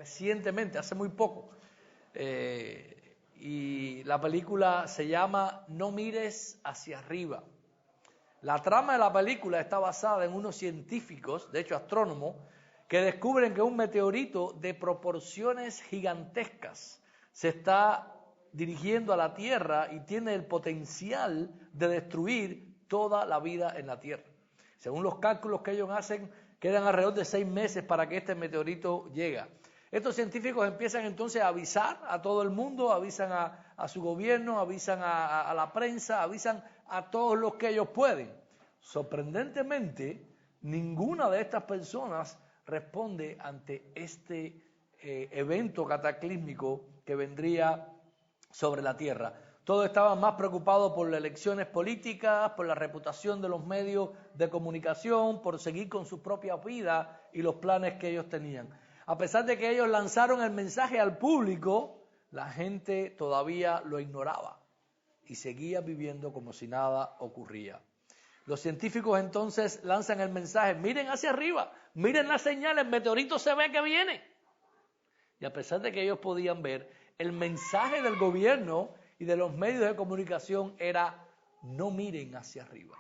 recientemente, hace muy poco. Y la película se llama No mires hacia arriba. La trama de la película está basada en unos científicos, de hecho astrónomos, que descubren que un meteorito de proporciones gigantescas se está dirigiendo a la Tierra y tiene el potencial de destruir toda la vida en la Tierra. Según los cálculos que ellos hacen, quedan alrededor de 6 meses para que este meteorito llegue. Estos científicos empiezan entonces a avisar a todo el mundo, avisan a su gobierno, avisan a la prensa, avisan a todos los que ellos pueden. Sorprendentemente, ninguna de estas personas responde ante este evento cataclísmico que vendría sobre la Tierra. Todos estaban más preocupados por las elecciones políticas, por la reputación de los medios de comunicación, por seguir con su propia vida y los planes que ellos tenían. A pesar de que ellos lanzaron el mensaje al público, la gente todavía lo ignoraba y seguía viviendo como si nada ocurría. Los científicos entonces lanzan el mensaje: miren hacia arriba, miren la señal, el meteorito se ve que viene. Y a pesar de que ellos podían ver, el mensaje del gobierno y de los medios de comunicación era: no miren hacia arriba.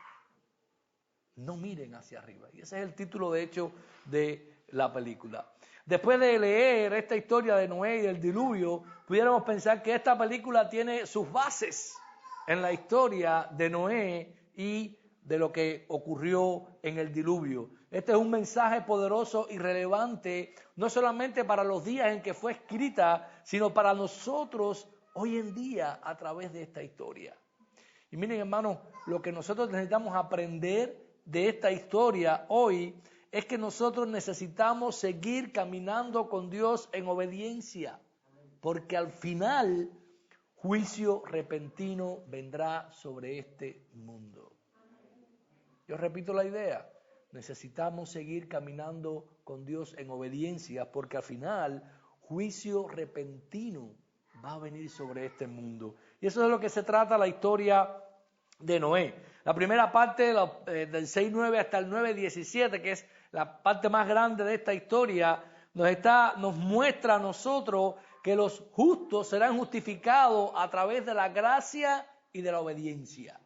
No miren hacia arriba. Y ese es el título, de hecho, de la película. Después de leer esta historia de Noé y del diluvio, pudiéramos pensar que esta película tiene sus bases en la historia de Noé y de lo que ocurrió en el diluvio. Este es un mensaje poderoso y relevante, no solamente para los días en que fue escrita, sino para nosotros hoy en día a través de esta historia. Y miren, hermanos, lo que nosotros necesitamos aprender de esta historia hoy es que nosotros necesitamos seguir caminando con Dios en obediencia, porque al final juicio repentino vendrá sobre este mundo. Yo repito la idea, necesitamos seguir caminando con Dios en obediencia, porque al final juicio repentino va a venir sobre este mundo. Y eso es de lo que se trata la historia de Noé. La primera parte, del 6:9 hasta el 9:17, que es la parte más grande de esta historia, nos muestra a nosotros que los justos serán justificados a través de la gracia y de la obediencia.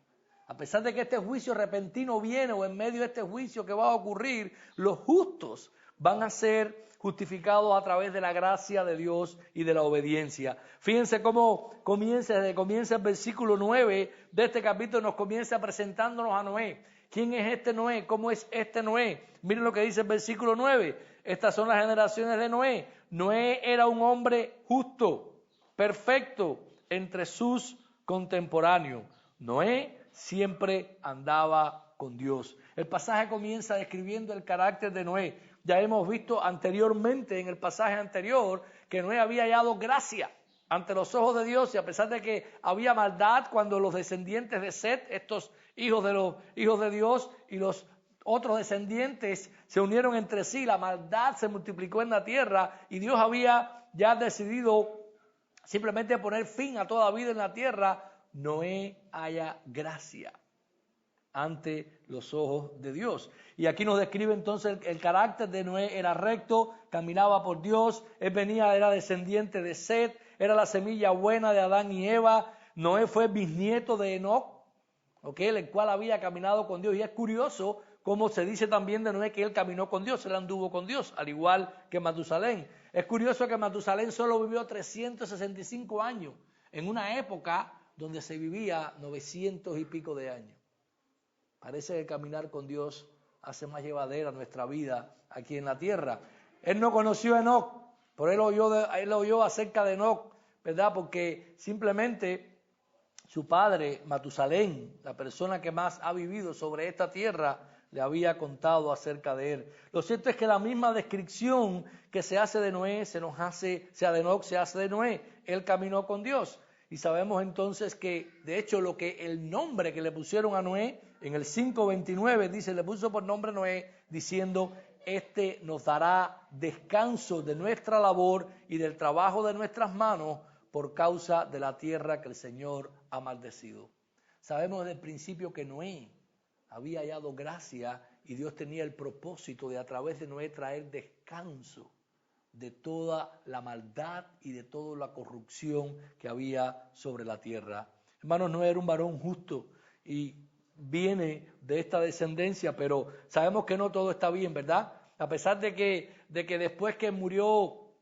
A pesar de que este juicio repentino viene, o en medio de este juicio que va a ocurrir, los justos van a ser justificados a través de la gracia de Dios y de la obediencia. Fíjense cómo comienza el versículo 9 de este capítulo, nos comienza presentándonos a Noé. ¿Quién es este Noé? ¿Cómo es este Noé? Miren lo que dice el versículo 9. Estas son las generaciones de Noé. Noé era un hombre justo, perfecto entre sus contemporáneos. Noé siempre andaba con Dios. El pasaje comienza describiendo el carácter de Noé. Ya hemos visto anteriormente, en el pasaje anterior, que Noé había hallado gracia ante los ojos de Dios, y a pesar de que había maldad cuando los descendientes de Set, estos hijos de los hijos de Dios, y los otros descendientes se unieron entre sí, la maldad se multiplicó en la tierra y Dios había ya decidido simplemente poner fin a toda vida en la tierra. Noé halla gracia ante los ojos de Dios. Y aquí nos describe entonces el carácter de Noé. Era recto, caminaba por Dios, era descendiente de Set, era la semilla buena de Adán y Eva. Noé fue bisnieto de Enoc, el cual había caminado con Dios. Y es curioso cómo se dice también de Noé que él caminó con Dios, él anduvo con Dios, al igual que Matusalén. Es curioso que Matusalén solo vivió 365 años, en una época donde se vivía 900 y pico de años. Parece que caminar con Dios hace más llevadera nuestra vida aquí en la tierra. Él no conoció a Enoc, pero él oyó acerca de Enoc, ¿verdad? Porque simplemente su padre, Matusalén, la persona que más ha vivido sobre esta tierra, le había contado acerca de él. Lo cierto es que la misma descripción que se hace de Noé, de Enoc, se hace de Noé. Él caminó con Dios. Y sabemos entonces que, de hecho, el nombre que le pusieron a Noé, en el 5:29 dice, le puso por nombre Noé, diciendo: este nos dará descanso de nuestra labor y del trabajo de nuestras manos por causa de la tierra que el Señor ha maldecido. Sabemos desde el principio que Noé había hallado gracia y Dios tenía el propósito de a través de Noé traer descanso de toda la maldad y de toda la corrupción que había sobre la tierra. Hermanos, Noé era un varón justo y viene de esta descendencia, pero sabemos que no todo está bien, ¿verdad? A pesar de que después que murió,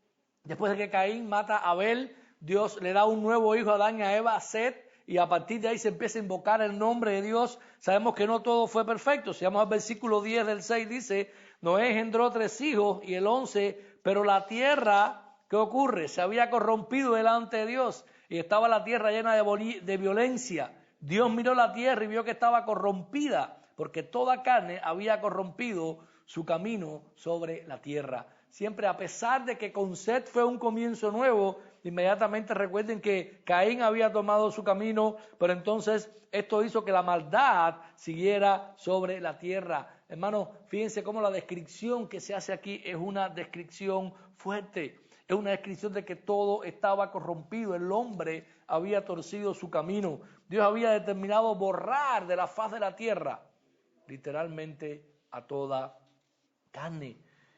después de que Caín mata a Abel, Dios le da un nuevo hijo a Adán y a Eva, a Set, y a partir de ahí se empieza a invocar el nombre de Dios. Sabemos que no todo fue perfecto. Si vamos al versículo 10 del 6, dice, Noé engendró 3 hijos y el 11, pero la tierra, ¿qué ocurre? Se había corrompido delante de Dios y estaba la tierra llena de violencia. Dios miró la tierra y vio que estaba corrompida, porque toda carne había corrompido su camino sobre la tierra. Siempre, a pesar de que con Set fue un comienzo nuevo, inmediatamente recuerden que Caín había tomado su camino, pero entonces esto hizo que la maldad siguiera sobre la tierra. Hermanos, fíjense cómo la descripción que se hace aquí es una descripción fuerte. Es una descripción de que todo estaba corrompido, el hombre había torcido su camino. Dios había determinado borrar de la faz de la tierra, literalmente, a toda carne.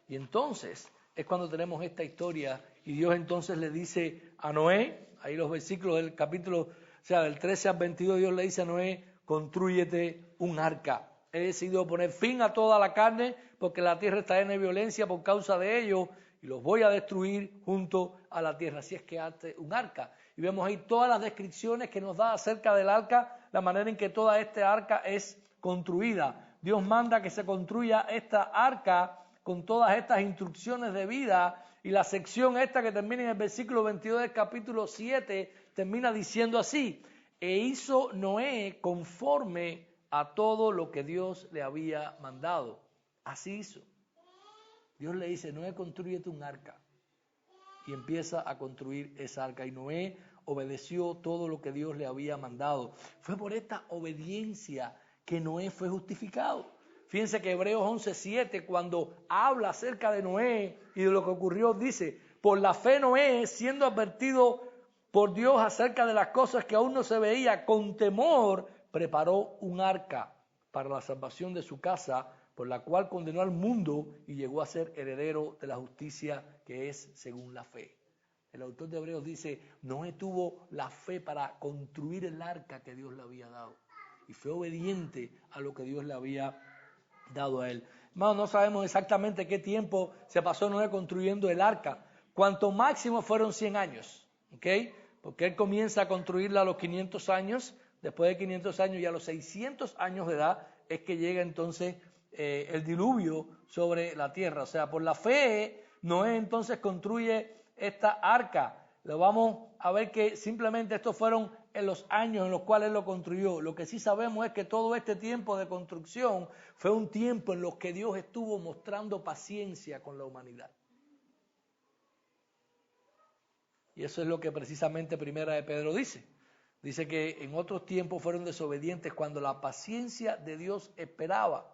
Y entonces es cuando tenemos esta historia y Dios entonces le dice a Noé, ahí los versículos del capítulo, o sea, del 13 al 22, Dios le dice a Noé, constrúyete un arca. He decidido poner fin a toda la carne porque la tierra está llena de violencia por causa de ello y los voy a destruir junto a la tierra. Así es que hazte un arca. Y vemos ahí todas las descripciones que nos da acerca del arca, la manera en que toda esta arca es construida. Dios manda que se construya esta arca con todas estas instrucciones de vida, y la sección esta que termina en el versículo 22 del capítulo 7 termina diciendo así: e hizo Noé conforme a todo lo que Dios le había mandado. Así hizo. Dios le dice, Noé, constrúyete un arca, y empieza a construir esa arca, y Noé obedeció todo lo que Dios le había mandado. Fue por esta obediencia que Noé fue justificado. Fíjense que Hebreos 11:7, cuando habla acerca de Noé y de lo que ocurrió, dice, por la fe Noé, siendo advertido por Dios acerca de las cosas que aún no se veía, con temor preparó un arca para la salvación de su casa, por la cual condenó al mundo y llegó a ser heredero de la justicia que es según la fe. El autor de Hebreos dice, Noé tuvo la fe para construir el arca que Dios le había dado y fue obediente a lo que Dios le había dado a él. Hermano, no sabemos exactamente qué tiempo se pasó Noé construyendo el arca. Cuanto máximo fueron 100 años, ¿ok? Porque él comienza a construirla a los 500 años, después de 500 años y a los 600 años de edad es que llega entonces el diluvio sobre la tierra. O sea, por la fe, Noé entonces construye esta arca. Lo vamos a ver que simplemente estos fueron en los años en los cuales lo construyó. Lo que sí sabemos es que todo este tiempo de construcción fue un tiempo en los que Dios estuvo mostrando paciencia con la humanidad. Y eso es lo que precisamente Primera de Pedro dice. Dice que en otros tiempos fueron desobedientes cuando la paciencia de Dios esperaba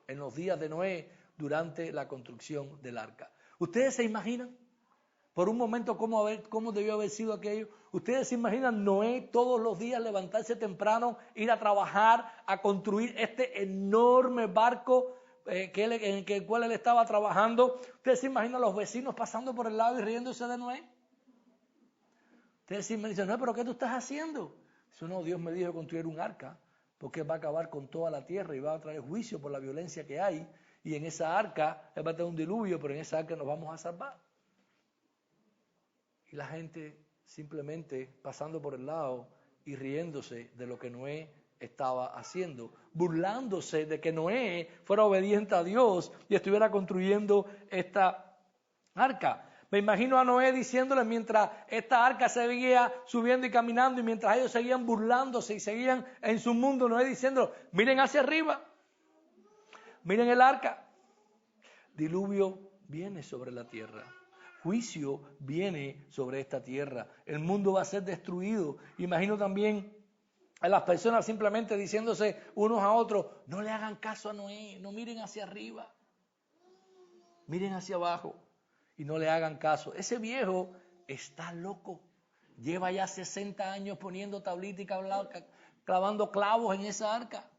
en los días de Noé durante la construcción del arca. ¿Ustedes se imaginan por un momento cómo debió haber sido aquello? ¿Ustedes se imaginan Noé todos los días levantarse temprano, ir a trabajar, a construir este enorme barco en el cual él estaba trabajando? ¿Ustedes se imaginan los vecinos pasando por el lado y riéndose de Noé? Ustedes me dicen, no, pero ¿qué tú estás haciendo? Dice, no, Dios me dijo construir un arca porque va a acabar con toda la tierra y va a traer juicio por la violencia que hay, y en esa arca él va a tener un diluvio, pero en esa arca nos vamos a salvar. Y la gente simplemente pasando por el lado y riéndose de lo que Noé estaba haciendo, burlándose de que Noé fuera obediente a Dios y estuviera construyendo esta arca. Me imagino a Noé diciéndole mientras esta arca seguía subiendo y caminando y mientras ellos seguían burlándose y seguían en su mundo, Noé diciendo, miren hacia arriba, miren el arca. Diluvio viene sobre la tierra. Juicio viene sobre esta tierra. El mundo va a ser destruido. Imagino también a las personas simplemente diciéndose unos a otros, no le hagan caso a Noé, no miren hacia arriba, miren hacia abajo y no le hagan caso. Ese viejo está loco. Lleva ya 60 años poniendo tablita y clavando clavos en esa arca.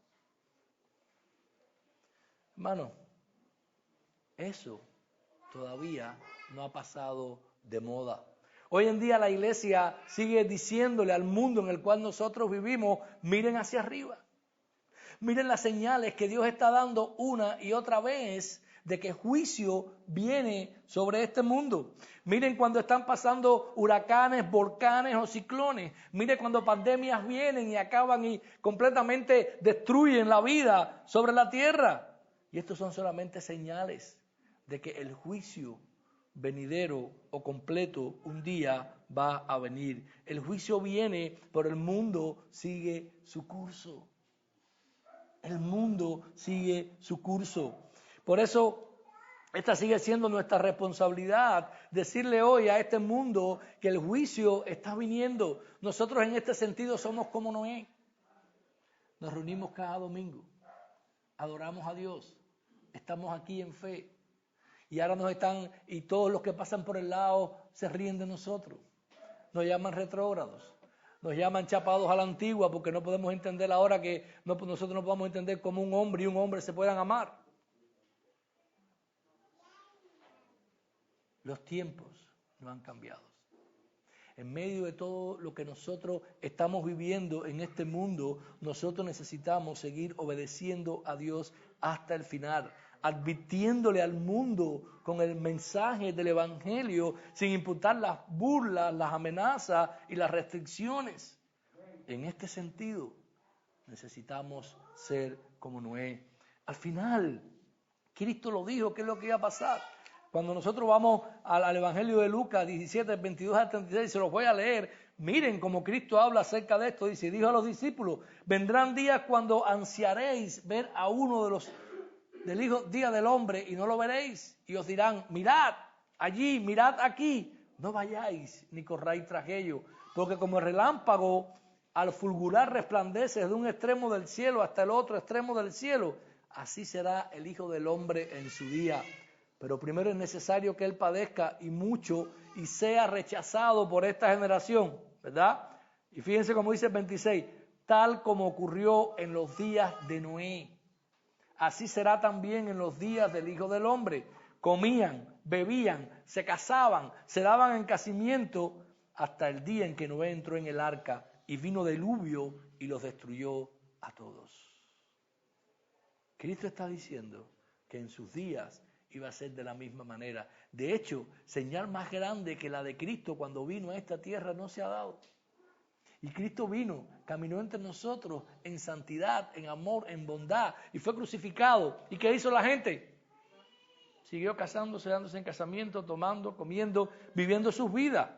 Hermano, eso todavía no ha pasado de moda. Hoy en día la iglesia sigue diciéndole al mundo en el cual nosotros vivimos, miren hacia arriba. Miren las señales que Dios está dando una y otra vez de que juicio viene sobre este mundo. Miren cuando están pasando huracanes, volcanes o ciclones. Miren cuando pandemias vienen y acaban y completamente destruyen la vida sobre la tierra. Y estos son solamente señales de que el juicio venidero o completo un día va a venir. El juicio viene, pero el mundo sigue su curso. El mundo sigue su curso. Por eso, esta sigue siendo nuestra responsabilidad, decirle hoy a este mundo que el juicio está viniendo. Nosotros en este sentido somos como Noé. Nos reunimos cada domingo, adoramos a Dios, estamos aquí en fe. Y ahora y todos los que pasan por el lado se ríen de nosotros. Nos llaman retrógrados. Nos llaman chapados a la antigua porque no podemos entender ahora que nosotros no podemos entender cómo un hombre y un hombre se puedan amar. Los tiempos no han cambiado. En medio de todo lo que nosotros estamos viviendo en este mundo, nosotros necesitamos seguir obedeciendo a Dios hasta el final, advirtiéndole al mundo con el mensaje del Evangelio sin imputar las burlas, las amenazas y las restricciones. En este sentido, necesitamos ser como Noé. Al final, Cristo lo dijo, ¿qué es lo que iba a pasar? Cuando nosotros vamos al Evangelio de Lucas 17, 22 al 36, se los voy a leer. Miren cómo Cristo habla acerca de esto. Dice, dijo a los discípulos, vendrán días cuando ansiaréis ver a uno del Hijo Día del Hombre y no lo veréis. Y os dirán, mirad allí, mirad aquí. No vayáis ni corráis tras ellos. Porque como el relámpago al fulgurar resplandece de un extremo del cielo hasta el otro extremo del cielo, así será el Hijo del Hombre en su día. Pero primero es necesario que Él padezca y mucho y sea rechazado por esta generación, ¿verdad? Y fíjense cómo dice el 26, tal como ocurrió en los días de Noé. Así será también en los días del Hijo del Hombre. Comían, bebían, se casaban, se daban en casamiento hasta el día en que Noé entró en el arca y vino diluvio y los destruyó a todos. Cristo está diciendo que en sus días iba a ser de la misma manera. De hecho, señal más grande que la de Cristo cuando vino a esta tierra no se ha dado. Y Cristo vino, caminó entre nosotros en santidad, en amor, en bondad, y fue crucificado. ¿Y qué hizo la gente? Siguió casándose, dándose en casamiento, tomando, comiendo, viviendo sus vidas.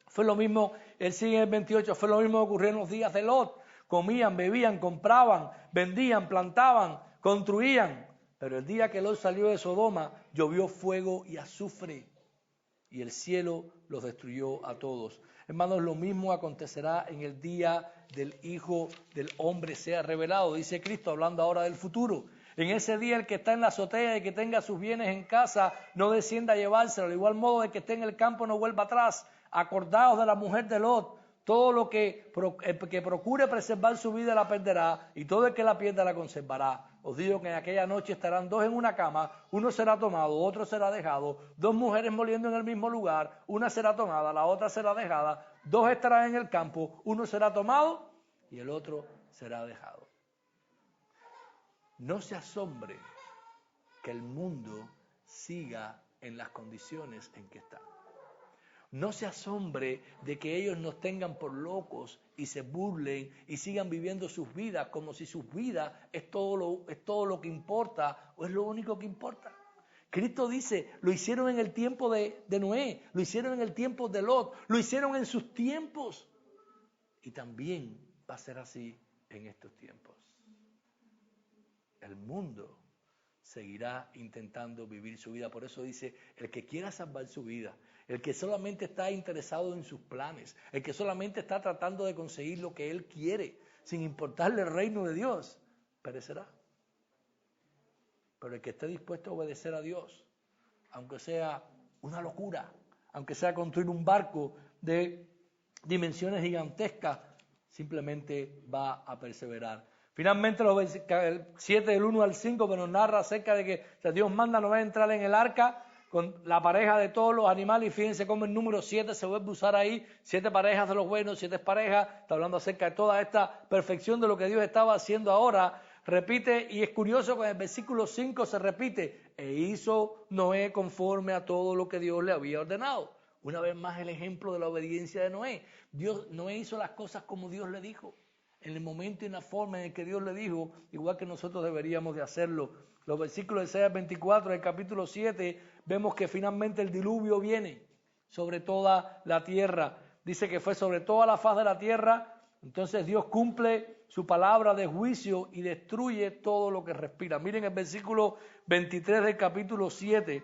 Fue lo mismo, él sigue en el 28, fue lo mismo que ocurrió en los días de Lot. Comían, bebían, compraban, vendían, plantaban, construían. Pero el día que Lot salió de Sodoma, llovió fuego y azufre, y el cielo los destruyó a todos. Hermanos, lo mismo acontecerá en el día del Hijo del Hombre sea revelado, dice Cristo, hablando ahora del futuro. En ese día el que está en la azotea y que tenga sus bienes en casa, no descienda a llevárselo. De igual modo, el que esté en el campo no vuelva atrás. Acordaos de la mujer de Lot. Todo lo que procure preservar su vida la perderá, y todo el que la pierda la conservará. Os digo que en aquella noche estarán dos en una cama, uno será tomado, otro será dejado, dos mujeres moliendo en el mismo lugar, una será tomada, la otra será dejada, dos estarán en el campo, uno será tomado y el otro será dejado. No se asombre que el mundo siga en las condiciones en que está. No se asombre de que ellos nos tengan por locos y se burlen y sigan viviendo sus vidas como si sus vidas es todo lo que importa o es lo único que importa. Cristo dice, lo hicieron en el tiempo de Noé, lo hicieron en el tiempo de Lot, lo hicieron en sus tiempos. Y también va a ser así en estos tiempos. El mundo seguirá intentando vivir su vida. Por eso dice, el que quiera salvar su vida, el que solamente está interesado en sus planes, el que solamente está tratando de conseguir lo que él quiere, sin importarle el reino de Dios, perecerá. Pero el que esté dispuesto a obedecer a Dios, aunque sea una locura, aunque sea construir un barco de dimensiones gigantescas, simplemente va a perseverar. Finalmente, el 7 del 1 al 5, que nos narra acerca de que Dios manda a Noé entrar en el arca, con la pareja de todos los animales, y fíjense cómo el número 7 se vuelve a usar ahí, 7 parejas de los buenos, 7 parejas, está hablando acerca de toda esta perfección de lo que Dios estaba haciendo ahora. Repite, y es curioso que en el versículo 5 se repite, e hizo Noé conforme a todo lo que Dios le había ordenado. Una vez más el ejemplo de la obediencia de Noé. Noé hizo las cosas como Dios le dijo, en el momento y en la forma en el que Dios le dijo, igual que nosotros deberíamos de hacerlo. Los versículos de 6 al 24 del capítulo 7, vemos que finalmente el diluvio viene sobre toda la tierra. Dice que fue sobre toda la faz de la tierra. Entonces Dios cumple su palabra de juicio y destruye todo lo que respira. Miren el versículo 23 del capítulo 7,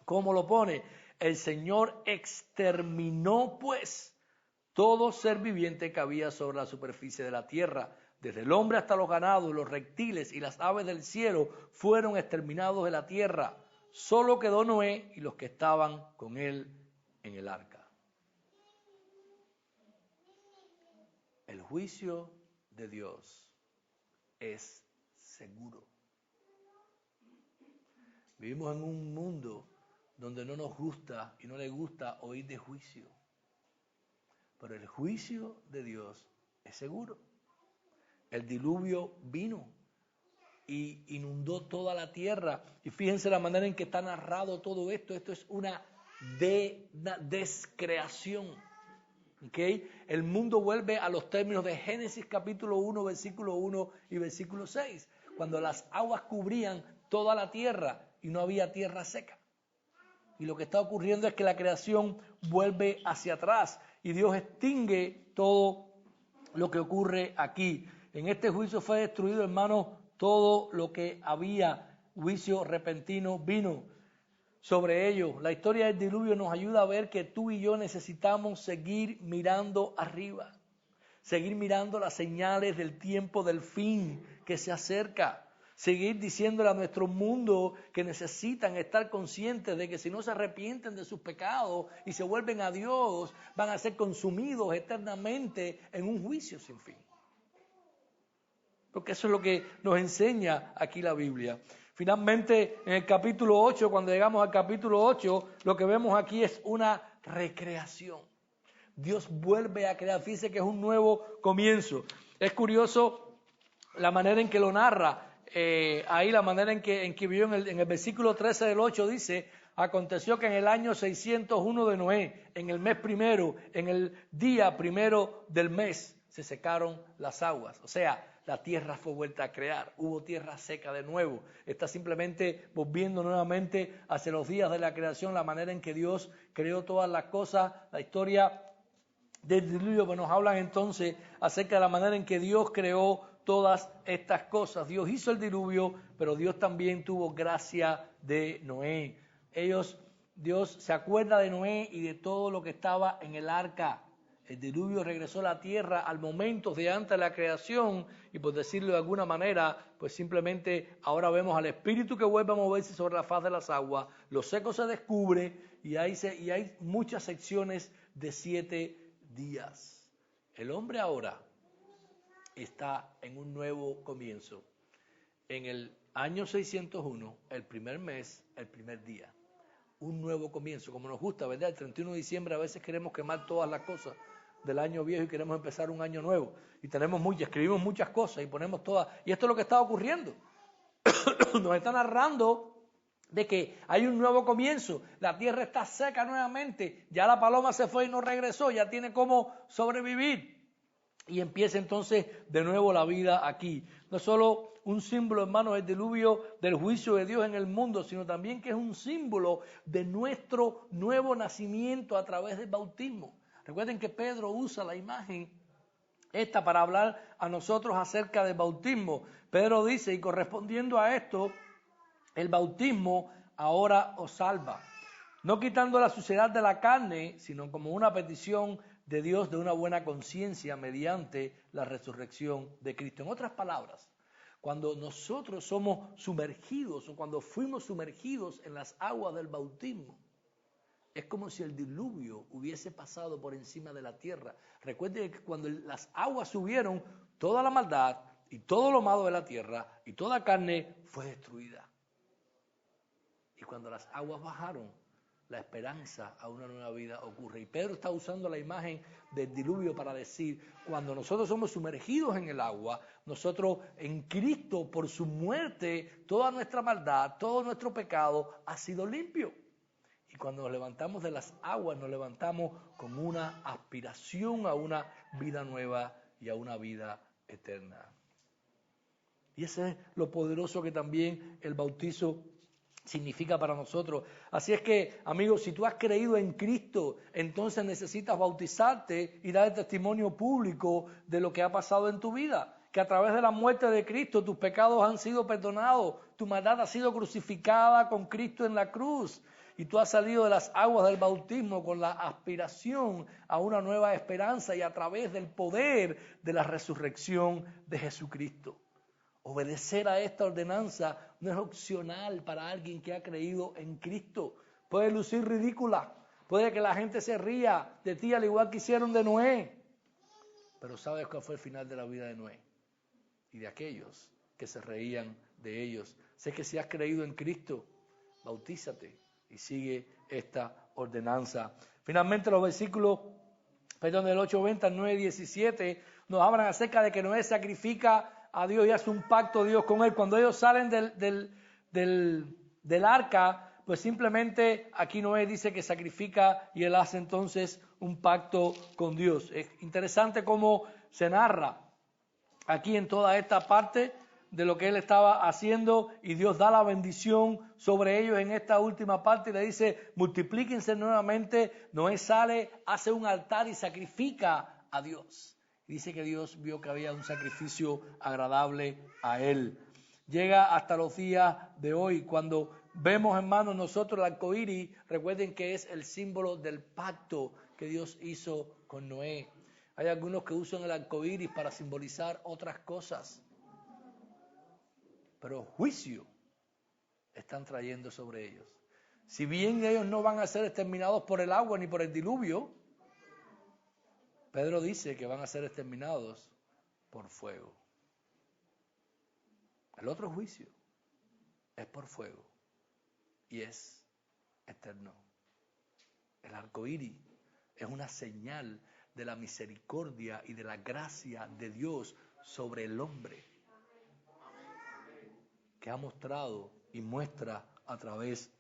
cómo lo pone. El Señor exterminó pues todo ser viviente que había sobre la superficie de la tierra, desde el hombre hasta los ganados, los reptiles y las aves del cielo fueron exterminados de la tierra. Solo quedó Noé y los que estaban con él en el arca. El juicio de Dios es seguro. Vivimos en un mundo donde no nos gusta y no le gusta oír de juicio. Pero el juicio de Dios es seguro. El diluvio vino y inundó toda la tierra. Y fíjense la manera en que está narrado todo esto. Esto es una descreación. ¿Okay? El mundo vuelve a los términos de Génesis capítulo 1, versículo 1 y versículo 6. Cuando las aguas cubrían toda la tierra y no había tierra seca. Y lo que está ocurriendo es que la creación vuelve hacia atrás y Dios extingue todo lo que ocurre aquí. En este juicio fue destruido, hermanos, todo lo que había. Juicio repentino vino sobre ellos. La historia del diluvio nos ayuda a ver que tú y yo necesitamos seguir mirando arriba, seguir mirando las señales del tiempo del fin que se acerca. Seguir diciéndole a nuestro mundo que necesitan estar conscientes de que si no se arrepienten de sus pecados y se vuelven a Dios, van a ser consumidos eternamente en un juicio sin fin. Porque eso es lo que nos enseña aquí la Biblia. Finalmente, en el capítulo 8, cuando llegamos al capítulo 8, lo que vemos aquí es una recreación. Dios vuelve a crear. Fíjense que es un nuevo comienzo. Es curioso la manera en que lo narra. Ahí la manera en que vivió en el versículo 13 del 8 dice: aconteció que en el año 601 de Noé, en el mes primero, en el día primero del mes, se secaron las aguas. O sea, la tierra fue vuelta a crear, hubo tierra seca de nuevo. Está simplemente volviendo nuevamente hacia los días de la creación, la manera en que Dios creó todas las cosas. La historia del diluvio que nos hablan entonces acerca de la manera en que Dios creó todas estas cosas. Dios hizo el diluvio, pero Dios también tuvo gracia de Noé. Dios se acuerda de Noé y de todo lo que estaba en el arca. El diluvio regresó a la tierra al momento de antes de la creación y, por decirlo de alguna manera, pues simplemente ahora vemos al Espíritu que vuelve a moverse sobre la faz de las aguas, lo seco se descubre y hay muchas secciones de 7 días. El hombre ahora está en un nuevo comienzo. En el año 601, el primer mes, el primer día. Un nuevo comienzo, como nos gusta, ¿verdad? El 31 de diciembre a veces queremos quemar todas las cosas del año viejo y queremos empezar un año nuevo. Y escribimos muchas cosas y ponemos todas. Y esto es lo que está ocurriendo. Nos está narrando de que hay un nuevo comienzo. La tierra está seca nuevamente. Ya la paloma se fue y no regresó. Ya tiene cómo sobrevivir. Y empieza entonces de nuevo la vida aquí. No solo un símbolo, hermanos, del diluvio, del juicio de Dios en el mundo, sino también que es un símbolo de nuestro nuevo nacimiento a través del bautismo. Recuerden que Pedro usa la imagen esta para hablar a nosotros acerca del bautismo. Pedro dice, y correspondiendo a esto, el bautismo ahora os salva. No quitando la suciedad de la carne, sino como una petición de Dios de una buena conciencia mediante la resurrección de Cristo. En otras palabras, cuando nosotros somos sumergidos o cuando fuimos sumergidos en las aguas del bautismo, es como si el diluvio hubiese pasado por encima de la tierra. Recuerden que cuando las aguas subieron, toda la maldad y todo lo malo de la tierra y toda carne fue destruida. Y cuando las aguas bajaron, la esperanza a una nueva vida ocurre. Y Pedro está usando la imagen del diluvio para decir, cuando nosotros somos sumergidos en el agua, nosotros en Cristo, por su muerte, toda nuestra maldad, todo nuestro pecado ha sido limpio. Y cuando nos levantamos de las aguas, nos levantamos con una aspiración a una vida nueva y a una vida eterna. Y ese es lo poderoso que también el bautizo significa para nosotros. Así es que, amigos, si tú has creído en Cristo, entonces necesitas bautizarte y dar el testimonio público de lo que ha pasado en tu vida. Que a través de la muerte de Cristo tus pecados han sido perdonados, tu maldad ha sido crucificada con Cristo en la cruz. Y tú has salido de las aguas del bautismo con la aspiración a una nueva esperanza y a través del poder de la resurrección de Jesucristo. Obedecer a esta ordenanza no es opcional para alguien que ha creído en Cristo. Puede lucir ridícula, puede que la gente se ría de ti al igual que hicieron de Noé. Pero ¿sabes cuál fue el final de la vida de Noé? Y de aquellos que se reían de ellos. Sé que si has creído en Cristo, bautízate y sigue esta ordenanza. Finalmente los versículos, del 8:20 al 9:17 nos hablan acerca de que Noé sacrifica a Dios y hace un pacto Dios con él. Cuando ellos salen del arca, pues simplemente aquí Noé dice que sacrifica y él hace entonces un pacto con Dios. Es interesante cómo se narra aquí en toda esta parte de lo que él estaba haciendo y Dios da la bendición sobre ellos en esta última parte y le dice, multiplíquense nuevamente. Noé sale, hace un altar y sacrifica a Dios. Dice que Dios vio que había un sacrificio agradable a él. Llega hasta los días de hoy, cuando vemos, hermanos, nosotros el arco iris, recuerden que es el símbolo del pacto que Dios hizo con Noé. Hay algunos que usan el arco iris para simbolizar otras cosas, pero juicio están trayendo sobre ellos. Si bien ellos no van a ser exterminados por el agua ni por el diluvio, Pedro dice que van a ser exterminados por fuego. El otro juicio es por fuego y es eterno. El arco iris es una señal de la misericordia y de la gracia de Dios sobre el hombre, que ha mostrado y muestra a través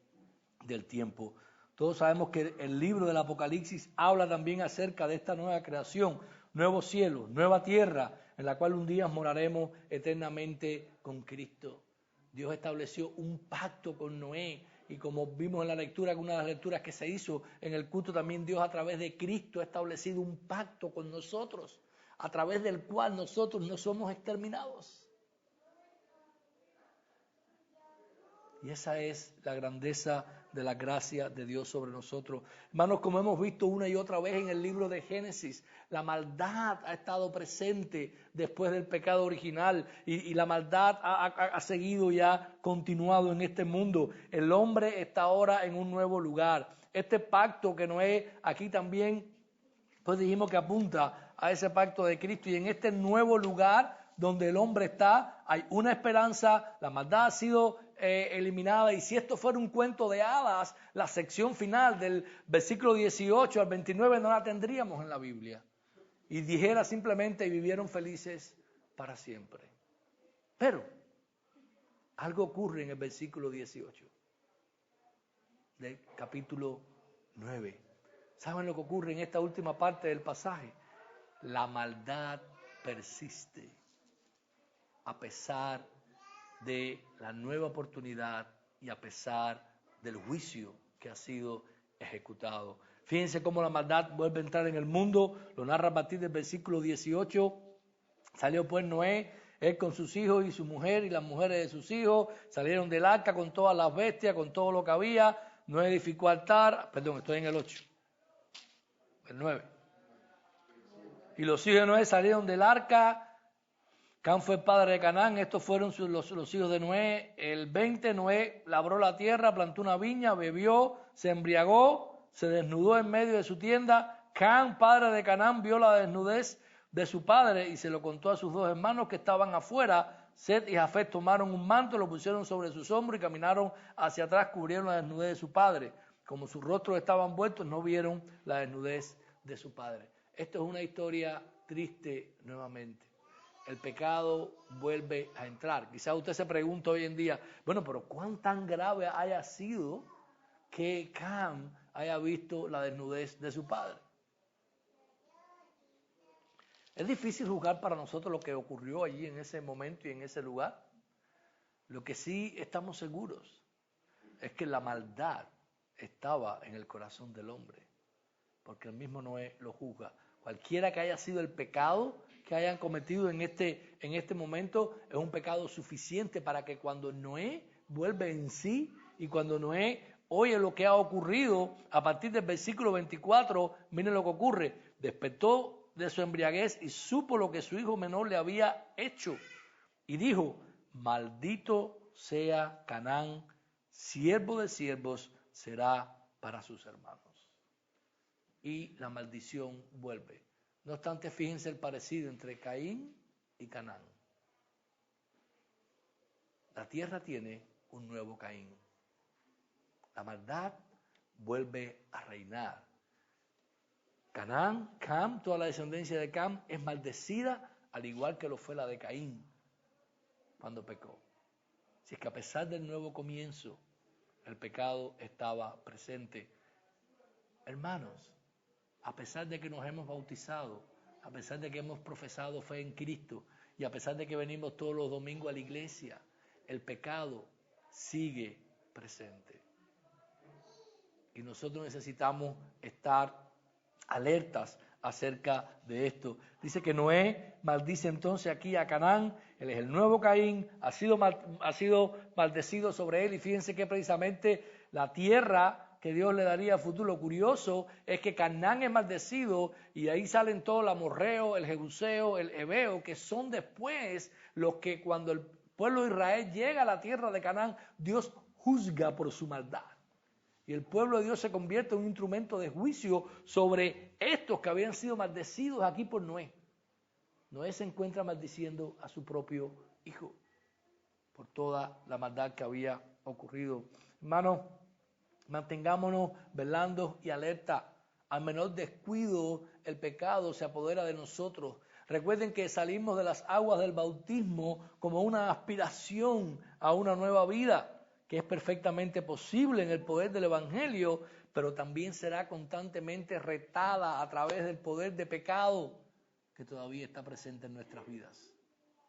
del tiempo. Todos sabemos que el libro del Apocalipsis habla también acerca de esta nueva creación, nuevo cielo, nueva tierra, en la cual un día moraremos eternamente con Cristo. Dios estableció un pacto con Noé y como vimos en la lectura, una de las lecturas que se hizo en el culto, también Dios a través de Cristo ha establecido un pacto con nosotros, a través del cual nosotros no somos exterminados. Y esa es la grandeza de la gracia de Dios sobre nosotros. Hermanos, como hemos visto una y otra vez en el libro de Génesis, la maldad ha estado presente después del pecado original y la maldad ha seguido y ha continuado en este mundo. El hombre está ahora en un nuevo lugar. Este pacto que Noé aquí también, pues dijimos que apunta a ese pacto de Cristo, y en este nuevo lugar donde el hombre está, hay una esperanza, la maldad ha sido eliminada, y si esto fuera un cuento de hadas, la sección final del versículo 18 al 29 no la tendríamos en la Biblia, y dijera simplemente, y vivieron felices para siempre. Pero algo ocurre en el versículo 18 del capítulo 9. ¿Saben lo que ocurre en esta última parte del pasaje? La maldad persiste a pesar de la nueva oportunidad y a pesar del juicio que ha sido ejecutado. Fíjense cómo la maldad vuelve a entrar en el mundo. Lo narra a partir del versículo 18. Salió pues Noé, él con sus hijos y su mujer y las mujeres de sus hijos, salieron del arca con todas las bestias, con todo lo que había. Noé edificó altar, estoy en el 8, el 9. Y los hijos de Noé salieron del arca. Cam fue el padre de Canaán, estos fueron los hijos de Noé. El 20, Noé labró la tierra, plantó una viña, bebió, se embriagó, se desnudó en medio de su tienda. Cam, padre de Canaán, vio la desnudez de su padre y se lo contó a sus dos hermanos que estaban afuera. Set y Jafet tomaron un manto, lo pusieron sobre sus hombros y caminaron hacia atrás, cubrieron la desnudez de su padre. Como sus rostros estaban vueltos, no vieron la desnudez de su padre. Esto es una historia triste nuevamente. El pecado vuelve a entrar. Quizás usted se pregunta hoy en día, bueno, pero ¿cuán tan grave haya sido que Cam haya visto la desnudez de su padre? Es difícil juzgar para nosotros lo que ocurrió allí en ese momento y en ese lugar. Lo que sí estamos seguros es que la maldad estaba en el corazón del hombre, porque el mismo Noé lo juzga. Cualquiera que haya sido el pecado que hayan cometido en este momento es un pecado suficiente para que cuando Noé vuelve en sí y cuando Noé oye lo que ha ocurrido, a partir del versículo 24, miren lo que ocurre. Despertó de su embriaguez y supo lo que su hijo menor le había hecho. Y dijo, maldito sea Canaán, siervo de siervos será para sus hermanos. Y la maldición vuelve. No obstante, fíjense el parecido entre Caín y Canaán. La tierra tiene un nuevo Caín. La maldad vuelve a reinar. Canaán, Cam, toda la descendencia de Cam es maldecida, al igual que lo fue la de Caín cuando pecó. Si es que a pesar del nuevo comienzo, el pecado estaba presente. Hermanos, a pesar de que nos hemos bautizado, a pesar de que hemos profesado fe en Cristo y a pesar de que venimos todos los domingos a la iglesia, el pecado sigue presente. Y nosotros necesitamos estar alertas acerca de esto. Dice que Noé maldice entonces aquí a Canaán, él es el nuevo Caín, ha sido maldecido sobre él, y fíjense que precisamente la tierra que Dios le daría a futuro. Lo curioso es que Canaán es maldecido y ahí salen todos el amorreo, el jebuseo, el heveo, que son después los que cuando el pueblo de Israel llega a la tierra de Canaán, Dios juzga por su maldad. Y el pueblo de Dios se convierte en un instrumento de juicio sobre estos que habían sido maldecidos aquí por Noé. Noé se encuentra maldiciendo a su propio hijo por toda la maldad que había ocurrido. Hermanos, mantengámonos velando y alerta. Al menor descuido, el pecado se apodera de nosotros. Recuerden que salimos de las aguas del bautismo como una aspiración a una nueva vida, que es perfectamente posible en el poder del Evangelio, pero también será constantemente retada a través del poder de pecado que todavía está presente en nuestras vidas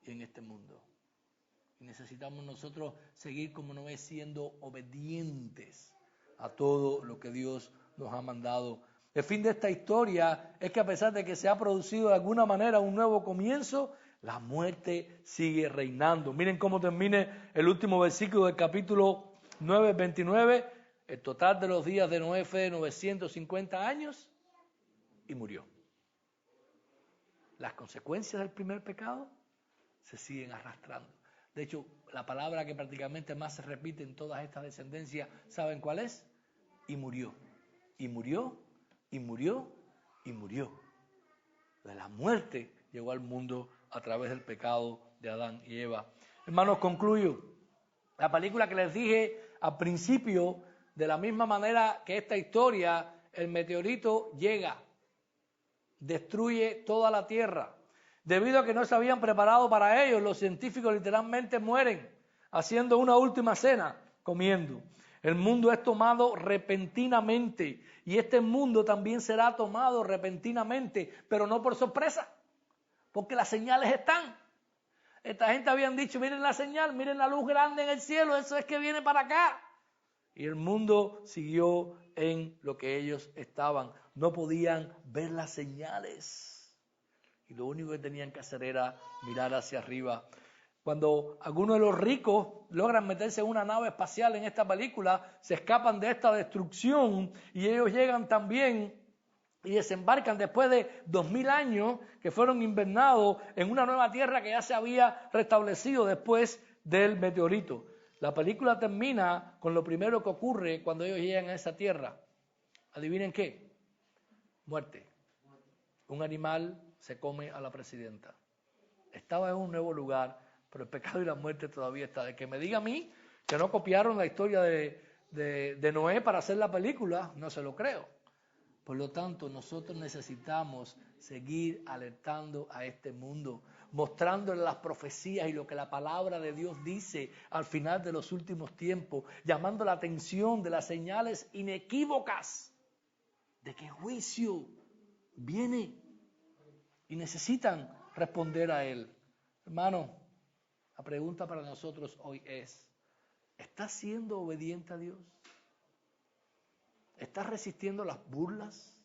y en este mundo. Y necesitamos nosotros seguir como Noé, siendo obedientes a todo lo que Dios nos ha mandado. El fin de esta historia es que a pesar de que se ha producido de alguna manera un nuevo comienzo, la muerte sigue reinando. Miren cómo termina el último versículo del capítulo 9, 29. El total de los días de Noé fue de 950 años y murió. Las consecuencias del primer pecado se siguen arrastrando. De hecho, la palabra que prácticamente más se repite en todas estas descendencias, ¿saben cuál es? Y murió. Y murió, y murió, y murió. De la muerte llegó al mundo a través del pecado de Adán y Eva. Hermanos, concluyo. La película que les dije al principio, de la misma manera que esta historia, el meteorito llega, destruye toda la tierra. Debido a que no se habían preparado para ello, los científicos literalmente mueren haciendo una última cena, comiendo. El mundo es tomado repentinamente y este mundo también será tomado repentinamente, pero no por sorpresa, porque las señales están. Esta gente habían dicho, miren la señal, miren la luz grande en el cielo, eso es que viene para acá. Y el mundo siguió en lo que ellos estaban. No podían ver las señales. Y lo único que tenían que hacer era mirar hacia arriba. Cuando algunos de los ricos logran meterse en una nave espacial en esta película, se escapan de esta destrucción y ellos llegan también y desembarcan después de 2000 años que fueron invernados en una nueva tierra que ya se había restablecido después del meteorito. La película termina con lo primero que ocurre cuando ellos llegan a esa tierra. ¿Adivinen qué? Muerte. Un animal se come a la presidenta. Estaba en un nuevo lugar, pero el pecado y la muerte todavía está. De que me diga a mí que no copiaron la historia de Noé para hacer la película, no se lo creo. Por lo tanto, nosotros necesitamos seguir alertando a este mundo, mostrándole las profecías y lo que la palabra de Dios dice al final de los últimos tiempos, llamando la atención de las señales inequívocas de que juicio viene y necesitan responder a él. Hermano, la pregunta para nosotros hoy es, ¿estás siendo obediente a Dios? ¿Estás resistiendo las burlas,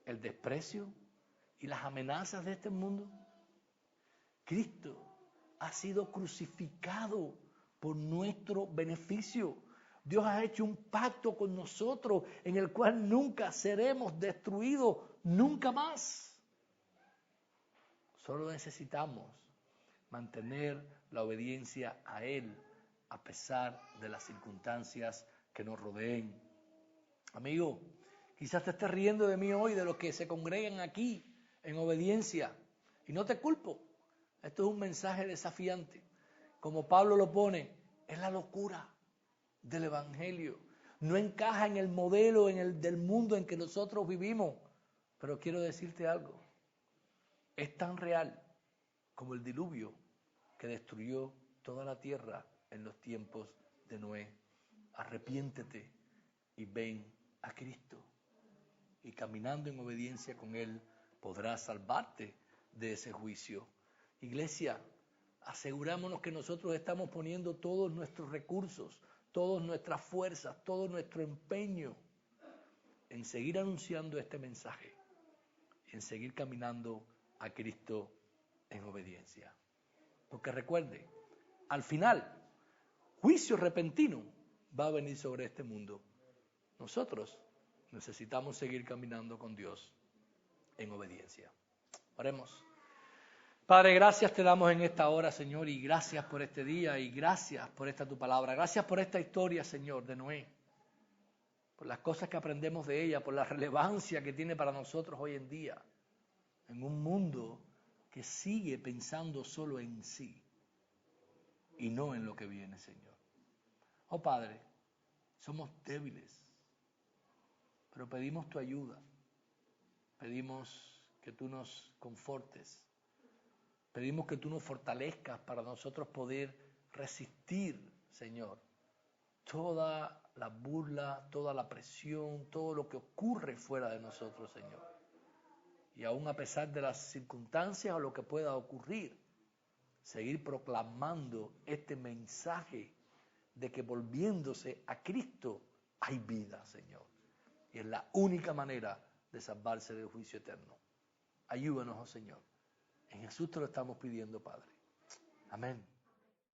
el desprecio y las amenazas de este mundo? Cristo ha sido crucificado por nuestro beneficio. Dios ha hecho un pacto con nosotros en el cual nunca seremos destruidos, nunca más. Solo necesitamos mantener la obediencia a Él a pesar de las circunstancias que nos rodeen. Amigo, quizás te estés riendo de mí hoy, de los que se congregan aquí en obediencia, y no te culpo. Esto es un mensaje desafiante. Como Pablo lo pone, es la locura del Evangelio. No encaja en el modelo del mundo en que nosotros vivimos. Pero quiero decirte algo. Es tan real como el diluvio que destruyó toda la tierra en los tiempos de Noé. Arrepiéntete y ven a Cristo. Y caminando en obediencia con Él, podrás salvarte de ese juicio. Iglesia, asegurámonos que nosotros estamos poniendo todos nuestros recursos, todas nuestras fuerzas, todo nuestro empeño en seguir anunciando este mensaje, en seguir caminando a Cristo en obediencia. Porque recuerde, al final, juicio repentino va a venir sobre este mundo. Nosotros necesitamos seguir caminando con Dios en obediencia. Oremos. Padre, gracias te damos en esta hora, Señor, y gracias por este día, y gracias por esta tu palabra. Gracias por esta historia, Señor, de Noé, por las cosas que aprendemos de ella, por la relevancia que tiene para nosotros hoy en día, en un mundo que sigue pensando solo en sí y no en lo que viene, Señor. Oh Padre, somos débiles, pero pedimos tu ayuda, pedimos que tú nos confortes, pedimos que tú nos fortalezcas para nosotros poder resistir, Señor, toda la burla, toda la presión, todo lo que ocurre fuera de nosotros, Señor. Y aún a pesar de las circunstancias o lo que pueda ocurrir, seguir proclamando este mensaje de que volviéndose a Cristo hay vida, Señor. Y es la única manera de salvarse del juicio eterno. Ayúdanos, oh Señor. En Jesús te lo estamos pidiendo, Padre. Amén.